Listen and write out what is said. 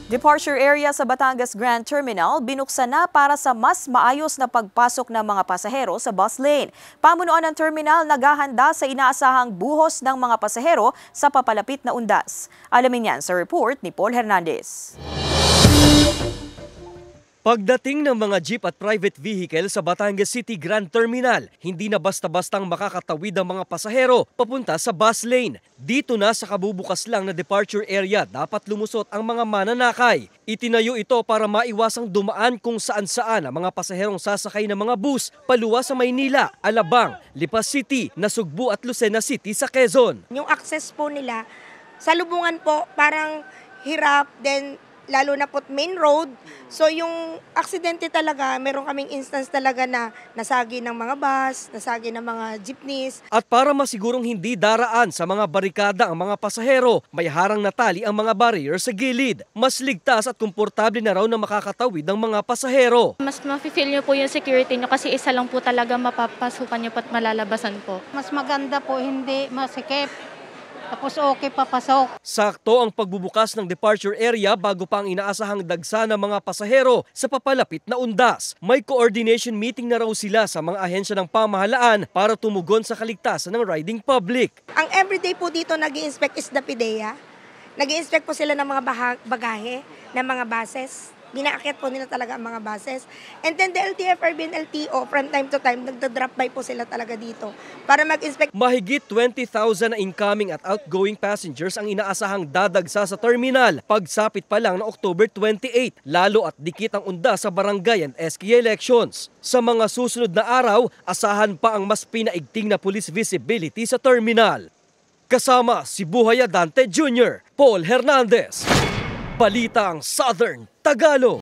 Departure area sa Batangas Grand Terminal binuksan na para sa mas maayos na pagpasok ng mga pasahero sa bus lane. Pamunuan ng terminal naghahanda sa inaasahang buhos ng mga pasahero sa papalapit na undas. Alamin yan sa report ni Paul Hernandez. Pagdating ng mga jeep at private vehicle sa Batangas City Grand Terminal, hindi na basta-bastang makakatawid ang mga pasahero papunta sa bus lane. Dito na sa kabubukas lang na departure area dapat lumusot ang mga mananakay. Itinayo ito para maiwasang dumaan kung saan-saan ang mga pasaherong sasakay ng mga bus paluwa sa Maynila, Alabang, Lipas City, Nasugbu at Lucena City sa Quezon. Yung access po nila sa Lubungan po parang hirap, then lalo na po main road. So yung aksidente talaga, meron kaming instance talaga na nasagi ng mga bus, nasagi ng mga jeepneys. At para masigurong hindi daraan sa mga barikada ang mga pasahero, may harang na tali ang mga barrier sa gilid. Mas ligtas at komportable na raw na makakatawid ng mga pasahero. Mas mafe-feel nyo po yung security nyo kasi isa lang po talaga mapapasukan nyo at malalabasan po. Mas maganda po, hindi masikip. Tapos okay papasok. Sakto ang pagbubukas ng departure area bago pa ang inaasahang dagsa ng mga pasahero sa papalapit na undas. May coordination meeting na raw sila sa mga ahensya ng pamahalaan para tumugon sa kaligtasan ng riding public. Ang everyday po dito nag-i-inspect is the PIDEA. Nag-i-inspect po sila ng mga bagahe, ng mga buses. Binaakyat po nila talaga ang mga buses. And then the LTFRB and LTO, from time to time, nagda-drop by po sila talaga dito para mag-inspect. Mahigit 20,000 na incoming at outgoing passengers ang inaasahang dadagsa sa terminal pagsapit pa lang ng October 28, lalo at dikit ang undas sa barangay and SK elections. Sa mga susunod na araw, asahan pa ang mas pinaigting na police visibility sa terminal. Kasama si Buhay Adante Jr., Paul Hernandez. Balitang Southern Tagalog.